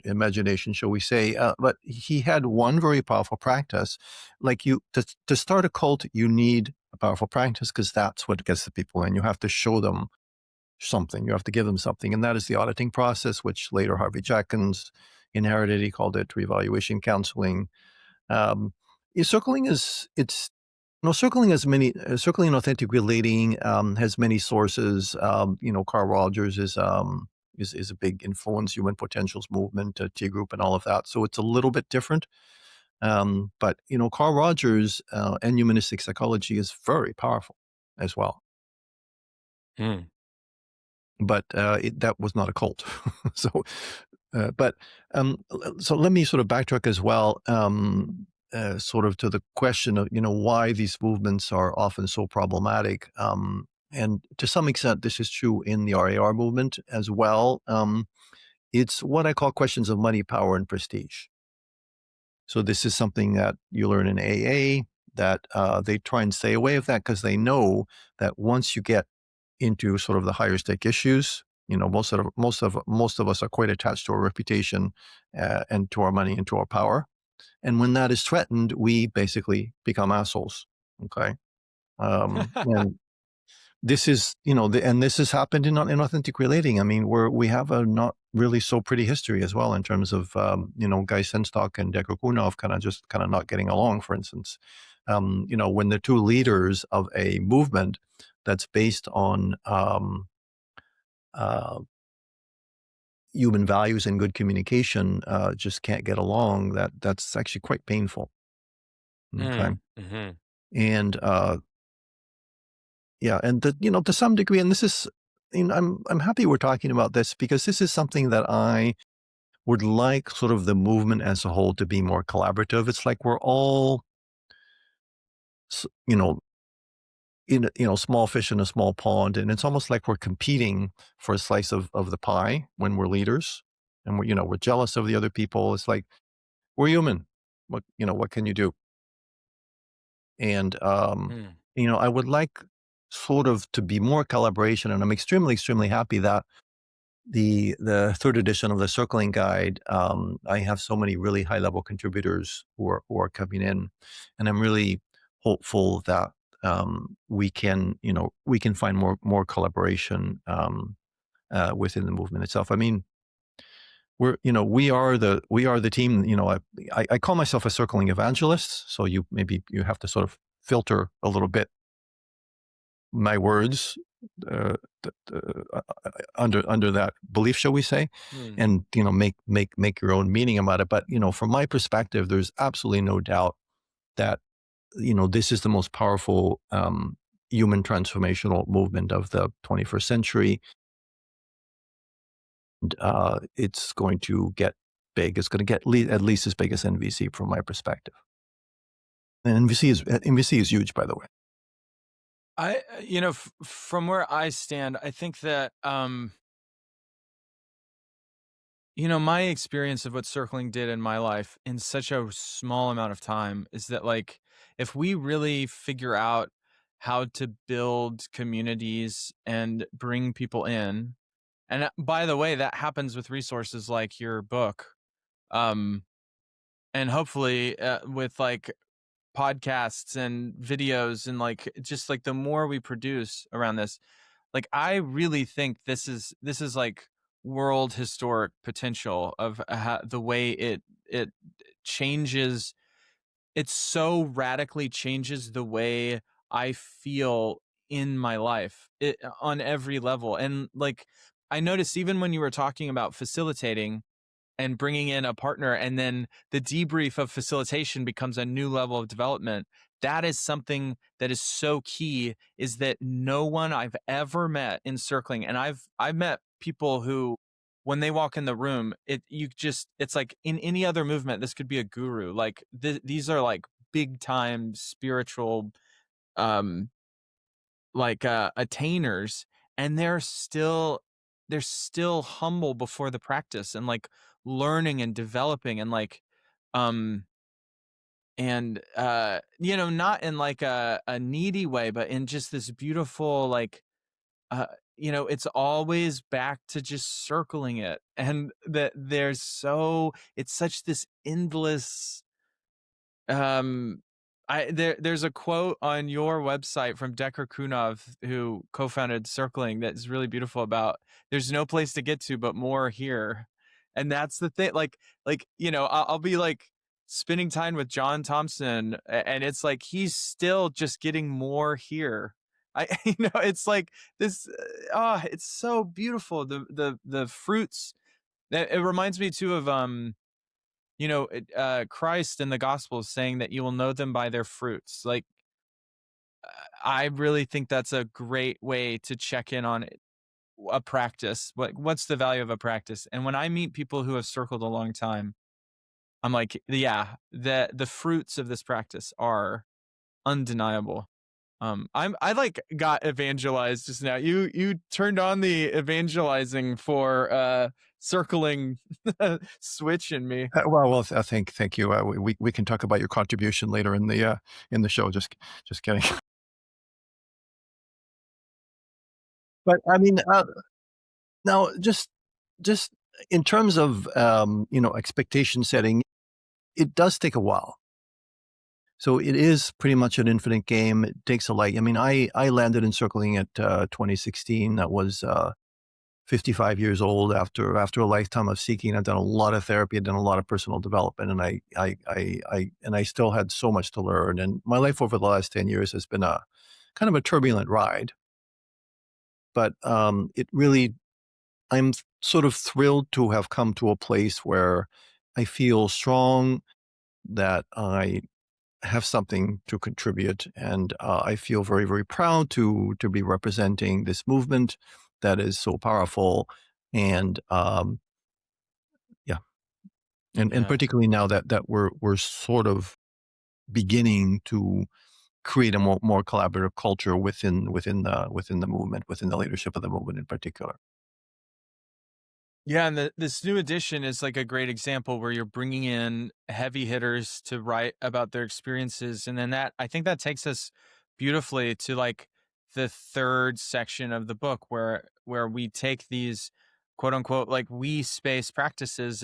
imagination, shall we say? But he had one very powerful practice. Like to start a cult, you need a powerful practice because that's what gets the people in. You have to show them something. You have to give them something, and that is the auditing process, which later Harvey Jackins inherited. He called it reevaluation counseling. Um, circling is it's no circling has many circling and authentic relating has many sources. Carl Rogers is a big influence, human potentials movement, T group, and all of that. So it's a little bit different. But Carl Rogers and humanistic psychology is very powerful as well. Hmm. But that was not a cult. so but so let me sort of backtrack as well, sort of to the question of why these movements are often so problematic. And to some extent, this is true in the RAR movement as well. It's what I call questions of money, power, and prestige. So this is something that you learn in AA, that they try and stay away of that because they know that once you get into sort of the higher stake issues, Most of us are quite attached to our reputation, and to our money and to our power. And when that is threatened, we basically become assholes. Okay. And this is, and this has happened in authentic relating. I mean, we have a not really so pretty history as well in terms of, Guy Senstock and Decker Kunov kind of not getting along, for instance. When the two leaders of a movement that's based on, uh, human values and good communication, just can't get along, that's actually quite painful. Okay. Mm, mhm. And yeah, and to some degree, and this is, I'm happy we're talking about this because this is something that I would like sort of the movement as a whole to be more collaborative. It's like we're all, s- you know, small fish in a small pond, and it's almost like we're competing for a slice of the pie when we're leaders, and we're jealous of the other people. It's like we're human. What can you do? And Mm, I would like sort of to be more collaboration, and I'm extremely, extremely happy that the third edition of the Circling Guide, I have so many really high level contributors who are coming in, and I'm really hopeful that we can find more collaboration within the movement itself. I mean, we are the team. I call myself a circling evangelist, so you have to sort of filter a little bit my words, under that belief, shall we say, mm. and make your own meaning about it. But from my perspective, there's absolutely no doubt that this is the most powerful, human transformational movement of the 21st century. And it's going to get big. It's going to get at least as big as NVC from my perspective. And NVC is huge, by the way. From where I stand, I think that, my experience of what circling did in my life in such a small amount of time is that, like, if we really figure out how to build communities and bring people in, and by the way, that happens with resources like your book, um, and hopefully with like podcasts and videos and like just like the more we produce around this, like I really think this is like world historic potential of the way it changes. It so radically changes the way I feel in my life, on every level. And like I noticed even when you were talking about facilitating and bringing in a partner, and then the debrief of facilitation becomes a new level of development. That is something that is so key, is that no one I've ever met in circling, and I've met people who when they walk in the room, it's like in any other movement this could be a guru. Like these are like big time spiritual, um like attainers, and they're still humble before the practice and like learning and developing and like um not in like a needy way, but in just this beautiful like uh it's always back to just circling it, and that it's such this endless. um, there's a quote on your website from Decker Kunov, who co-founded Circling, that's really beautiful about there's no place to get to but more here. And that's the thing. I'll be like spending time with John Thompson, and it's like he's still just getting more here. It's like this. It's so beautiful. The fruits. It reminds me too of Christ in the Gospels saying that you will know them by their fruits. Like, I really think that's a great way to check in on a practice. What's the value of a practice? And when I meet people who have circled a long time, I'm like, yeah, the fruits of this practice are undeniable. I like got evangelized just now. You turned on the evangelizing for circling switch in me. Thank you. We can talk about your contribution later in the show. Just kidding. But I mean, Now, just in terms of expectation setting, it does take a while. So it is pretty much an infinite game. It takes a light. I mean, I landed in circling at 2016. That was 55 years old after a lifetime of seeking. I've done a lot of therapy. I've done a lot of personal development, and I still had so much to learn. And my life over the last 10 years has been a kind of a turbulent ride. But it really, I'm sort of thrilled to have come to a place where I feel strong that I have something to contribute, and I feel very, very proud to be representing this movement that is so powerful, and yeah, and Yeah. particularly now that we're sort of beginning to create a more collaborative culture within the movement, within the leadership of the movement in particular. Yeah, and this new edition is like a great example where you're bringing in heavy hitters to write about their experiences, and then that I think that takes us beautifully to like the third section of the book where we take these quote unquote like we space practices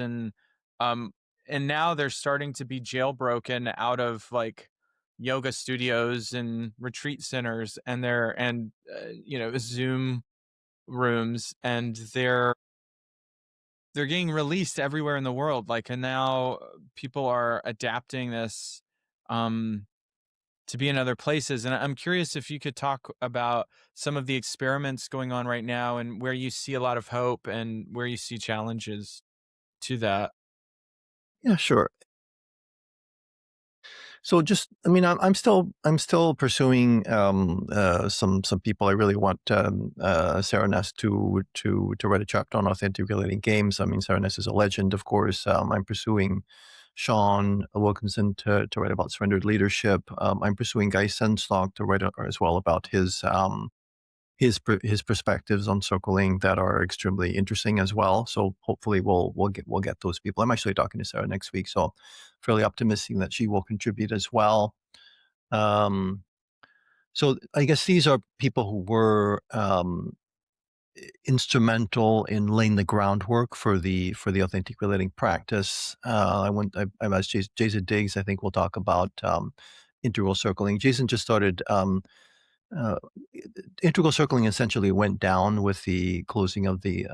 um and now they're starting to be jailbroken out of like yoga studios and retreat centers and Zoom rooms, and they're getting released everywhere in the world. Like, and now people are adapting this um, to be in other places. And I'm curious if you could talk about some of the experiments going on right now and where you see a lot of hope and where you see challenges to that. Yeah, sure. So just, I mean, I'm still pursuing some people. I really want Sarah Ness to write a chapter on authentic relating games. I mean, Sarah Ness is a legend, of course. I'm pursuing Sean Wilkinson to write about surrendered leadership. I'm pursuing Guy Senstock to write as well about his perspectives on circling that are extremely interesting as well. So hopefully we'll get those people. I'm actually talking to Sarah next week, so fairly optimistic that she will contribute as well. Um, so I guess these are people who were instrumental in laying the groundwork for the authentic relating practice. I've asked Jason Diggs. I think we'll talk about integral circling. Jason just started. Uh, Integral circling essentially went down with the closing of the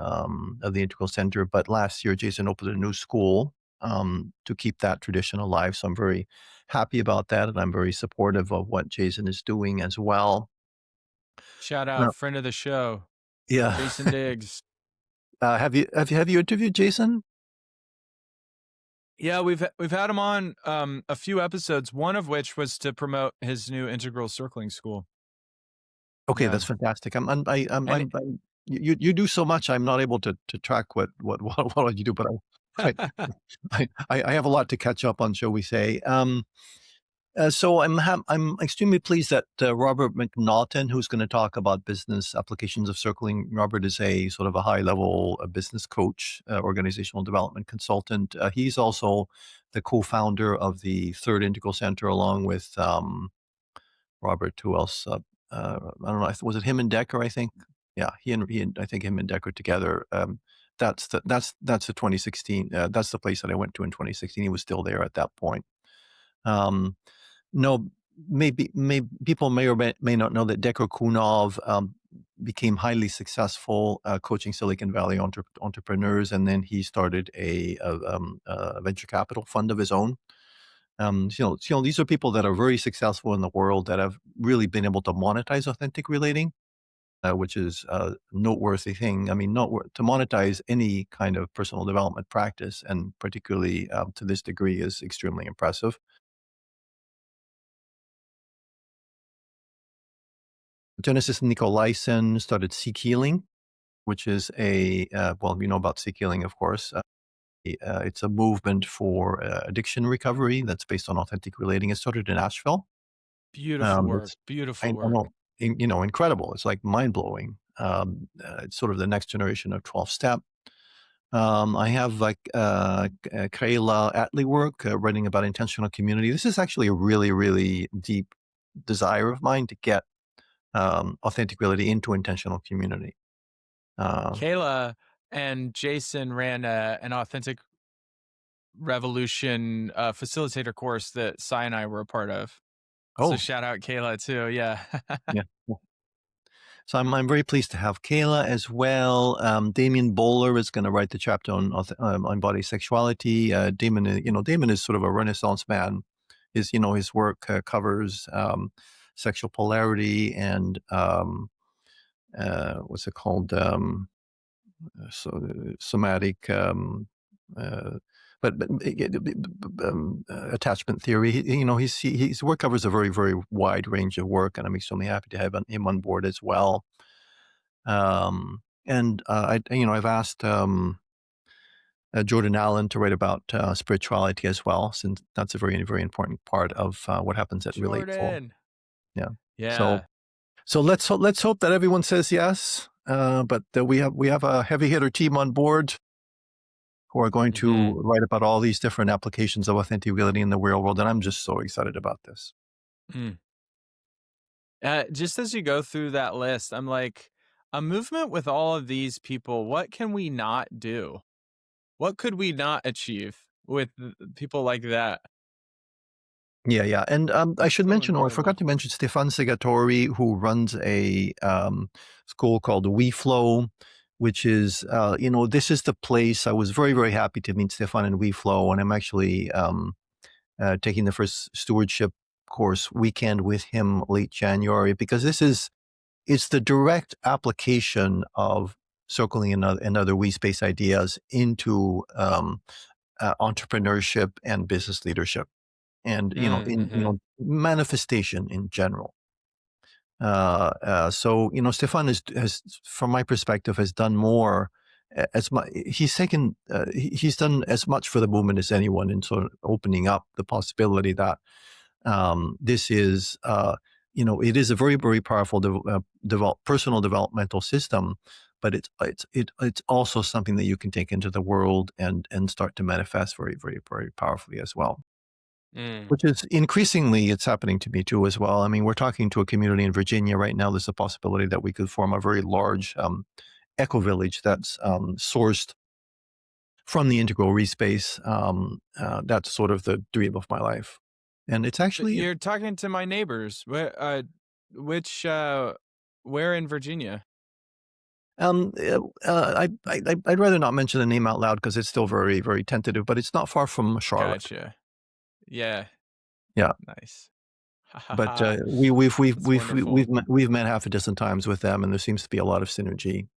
Integral Center, but last year Jason opened a new school to keep that tradition alive. So I'm very happy about that, and I'm very supportive of what Jason is doing as well. Shout out, Now, friend of the show, yeah, Jason Diggs. have you interviewed Jason? Yeah, we've had him on a few episodes, one of which was to promote his new integral circling school. Okay, Yeah. that's fantastic. And You do so much. I'm not able to track what you do, but I I have a lot to catch up on, shall we say? So I'm extremely pleased that Robert McNaughton, who's going to talk about business applications of circling. Robert is a sort of a high level business coach, organizational development consultant. He's also the co-founder of the Third Integral Center, along with Robert. Who else? I don't know. Was it him and Decker? I think. Yeah, he and I think him and Decker together. That's the 2016. That's the place that I went to in 2016. He was still there at that point. Um, no, maybe people may not know that Decker Kunov became highly successful coaching Silicon Valley entrepreneurs, and then he started a venture capital fund of his own. These are people that are very successful in the world that have really been able to monetize authentic relating, which is a noteworthy thing. I mean, to monetize any kind of personal development practice, and particularly to this degree, is extremely impressive. Genesis Nicolaisen started Seek Healing, which is well, you know about Seek Healing, of course. It's a movement for addiction recovery that's based on authentic relating. It started in Asheville. beautiful work, It's beautiful I work. know, incredible. It's like mind blowing. It's sort of the next generation of 12 step. I have like Kayla Atley work writing about intentional community. This is actually a really, really deep desire of mine to get authentic reality into intentional community. Kayla and Jason ran an authentic revolution facilitator course that Cy and I were a part of. So Oh, shout out Kayla too. Yeah. yeah. So I'm very pleased to have Kayla as well. Damien Bowler is going to write the chapter on body sexuality. Damon, Damon is sort of a Renaissance man. His work covers sexual polarity and what's it called? Somatic. Uh, Attachment theory. His work covers a very, very wide range of work, and I'm extremely happy to have him on board as well. And I've asked Jordan Allen to write about spirituality as well, since that's a very, very important part of what happens at Relateful. Jordan. Yeah. So, Yeah. so let's hope that everyone says yes. But we have a heavy hitter team on board who are going Hmm. to write about all these different applications of authentic reality in the real world, and I'm just so excited about this. Mm. Just as you go through that list, I'm like, a movement with all of these people, what can we not do? What could we not achieve with people like that? Yeah, yeah. And I should So mention, or I forgot incredible. to mention, Stefan Segatori, who runs a school called WeFlow, which is, this is the place. I was very, very happy to meet Stefan in WeFlow, and I'm actually taking the first stewardship course weekend with him late January, because it's the direct application of circling and other we space ideas into entrepreneurship and business leadership, and Mm-hmm. manifestation in general. So Stefan has, from my perspective, has done more. As much he's done as much for the movement as anyone in sort of opening up the possibility that this is it is a very, very powerful personal developmental system, but it's also something that you can take into the world and start to manifest very, very, very powerfully as well. Mm. Which is increasingly, it's happening to me too as well. I mean, we're talking to a community in Virginia right now. There's a possibility that we could form a very large eco village that's sourced from the integral respace. That's sort of the dream of my life, and it's actually You're talking to my neighbors. Which, where in Virginia? I'd rather not mention the name out loud because it's still very, very tentative. But it's not far from Charlotte. Gotcha. Yeah. Yeah, Nice. Ha ha but ha. That's wonderful. we've met half a dozen times with them, and there seems to be a lot of synergy.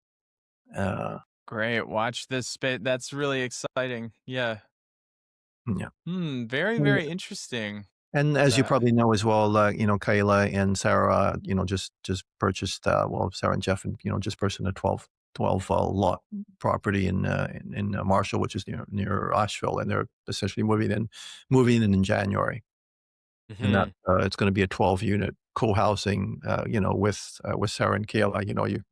Uh, Great. Watch this space. That's really exciting. Yeah. yeah. Very, And very interesting. and as you That. probably know as well, Kayla and Sarah, just purchased, Sarah and Jeff, and, just purchased a 12 lot property in Marshall, which is near Asheville, and they're essentially moving in January, and that Mhm. it's going to be a 12-unit co-housing, with Sarah and Kayla.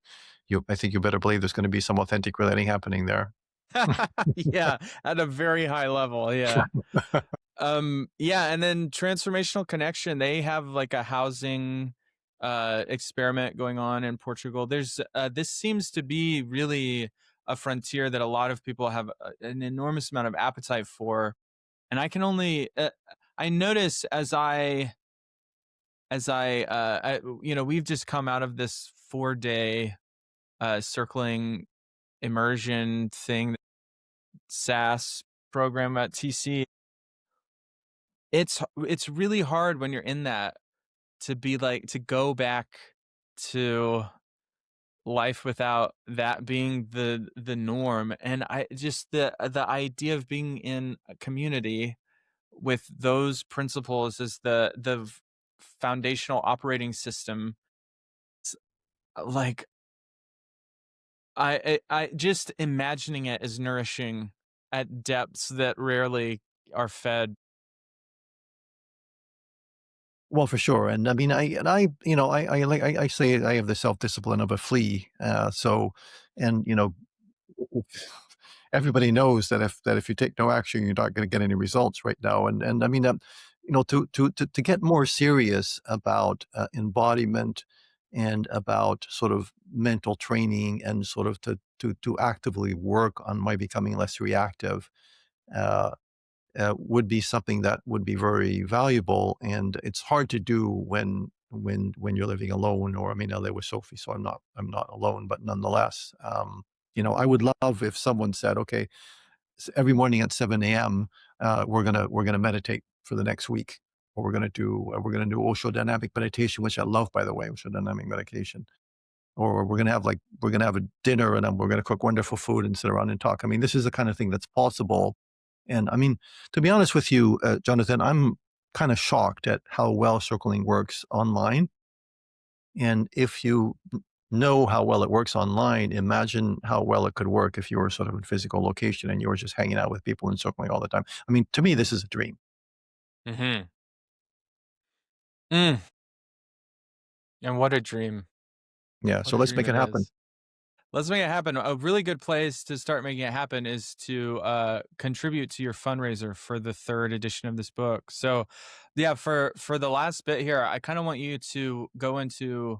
I think you better believe there's going to be some authentic relating happening there. Yeah, at a very high level, yeah. Yeah, and then Transformational Connection, they have, like, a housing, experiment going on in Portugal. This seems to be really a frontier that a lot of people have an enormous amount of appetite for, and I can only, I notice we've just come out of this 4-day, circling immersion thing, SaaS program at TC. It's really hard when you're in that to be like to go back to life without that being the norm, and I just the idea of being in a community with those principles as the foundational operating system, like I just imagining it is nourishing at depths that rarely are fed. Well, for sure, and I mean, I say I have the self discipline of a flea. And everybody knows that if you take no action, you're not going to get any results right now. And I mean, to get more serious about embodiment and about sort of mental training and sort of to actively work on my becoming less reactive, uh, would be something that would be very valuable. And it's hard to do when you're living alone. Or I mean, I live with Sophie, so I'm not alone. But nonetheless, I would love if someone said, okay, every morning at 7 a.m., we're gonna meditate for the next week, or we're gonna do Osho dynamic meditation, which I love, by the way, Osho dynamic meditation. Or we're gonna have a dinner, and then we're gonna cook wonderful food and sit around and talk. I mean, this is the kind of thing that's possible. And I mean, to be honest with you, Jonathan, I'm kind of shocked at how well circling works online. And if you know how well it works online, imagine how well it could work if you were sort of in physical location and you were just hanging out with people and circling all the time. I mean, to me, this is a dream. Mm-hmm. Mm. And what a dream. Yeah. What So a let's dream make it it happen. is. Let's make it happen. A really good place to start making it happen is to contribute to your fundraiser for the third edition of this book. So, yeah, for the last bit here, I kind of want you to go into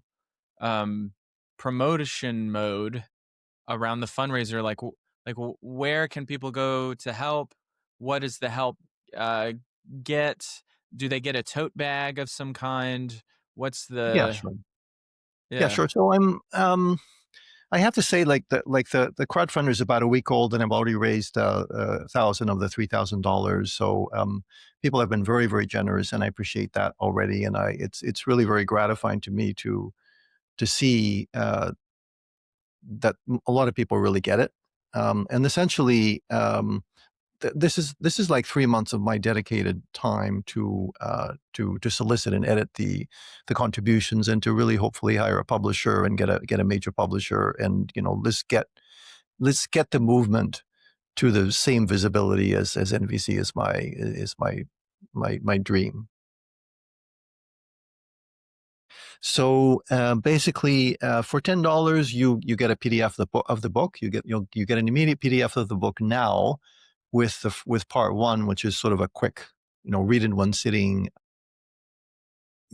um, promotion mode around the fundraiser. Where can people go to help? What does the help uh, get? Do they get a tote bag of some kind? What's Yeah, the sure. Yeah, yeah? sure. So I have to say, the crowdfunder is about a week old, and I've already raised 1,000 of the $3,000. So people have been very, very generous, and I appreciate that already. And it's really very gratifying to me to see that a lot of people really get it. And essentially, this is like 3 months of my dedicated time to solicit and edit the contributions, and to really hopefully hire a publisher and get a major publisher. And let's get the movement to the same visibility as NVC is my dream. So basically, for $10, you get a PDF of the book. You get an immediate PDF of the book now, with part one, which is sort of a quick, read in one sitting.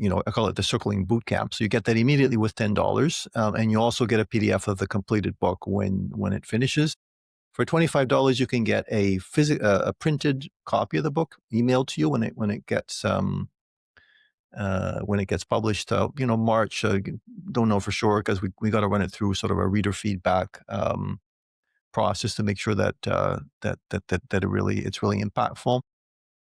I call it the circling boot camp. So you get that immediately with $10, and you also get a PDF of the completed book when it finishes. For $25, you can get a printed copy of the book emailed to you when it gets published. March. Don't know for sure, because we got to run it through sort of a reader feedback process to make sure that it's really impactful.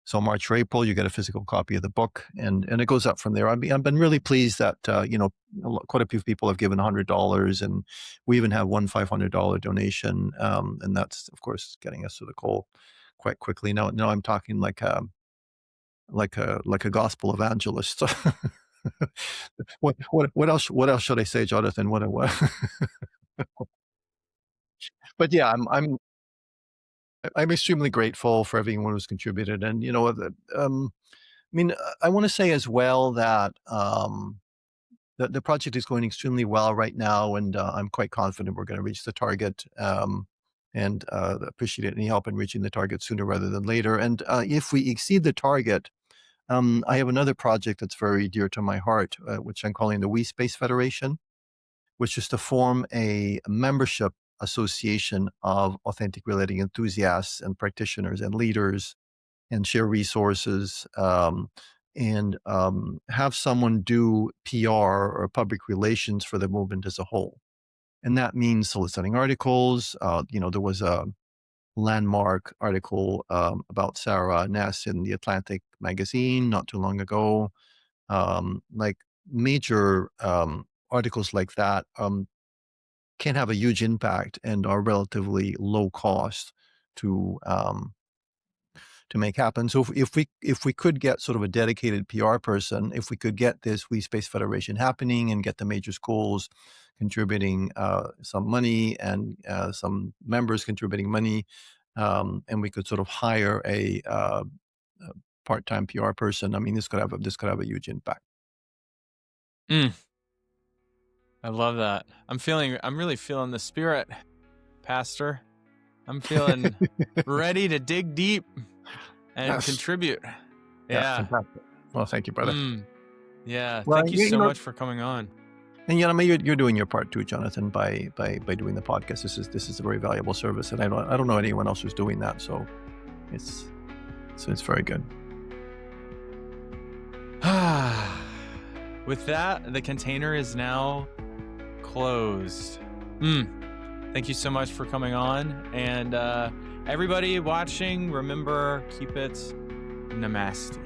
So March or April, you get a physical copy of the book, and it goes up from there. I've been really pleased that quite a few people have given $100, and we even have one $500 donation, and that's of course getting us to the goal quite quickly. Now I'm talking like a gospel evangelist. What else should I say, Jonathan? What? But yeah, I'm extremely grateful for everyone who's contributed. And I mean, I want to say as well that the project is going extremely well right now, and I'm quite confident we're going to reach the target. And appreciate any help in reaching the target sooner rather than later. And if we exceed the target, I have another project that's very dear to my heart, which I'm calling the We Space Federation, which is to form a membership association of authentic relating enthusiasts and practitioners and leaders, and share resources, and have someone do PR or public relations for the movement as a whole. And that means soliciting articles. There was a landmark article about Sarah Ness in the Atlantic magazine not too long ago. Like major articles like that can have a huge impact and are relatively low cost to to make happen. So if we could get sort of a dedicated PR person, if we could get this We Space Federation happening and get the major schools contributing some money, and some members contributing money, and we could sort of hire a part-time PR person, I mean, this could have a huge impact. Mm, I love that. I'm really feeling the spirit, Pastor. I'm feeling ready to dig deep and Yes. contribute. Yeah, Yeah. fantastic. Well, thank you, brother. Mm, yeah. Well, Thank you so much for coming on. And I mean, you're doing your part too, Jonathan, by doing the podcast. This is a very valuable service, and I don't know anyone else who's doing that. So it's very good. With that, the container is now closed. Thank you so much for coming on, and everybody watching, remember, keep it namaste.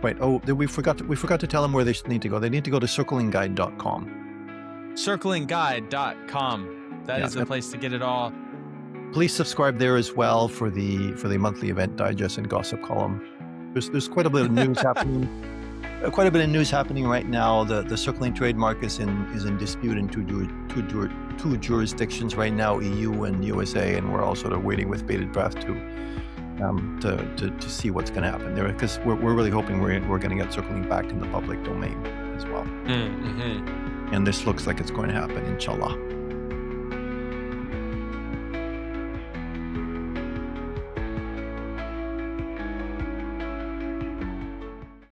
Wait, we forgot to tell them where they need to go. They need to go to circlingguide.com. Circlingguide.com. That is the place to get it all. Please subscribe there as well for the monthly event digest and gossip column. There's quite a bit of news happening. Quite a bit of news happening right now. The circling trademark is in dispute in two jurisdictions right now, EU and USA, and we're all sort of waiting with bated breath to see what's going to happen there, because we're really hoping we're going to get circling back in the public domain as well. And this looks like it's going to happen, inshallah.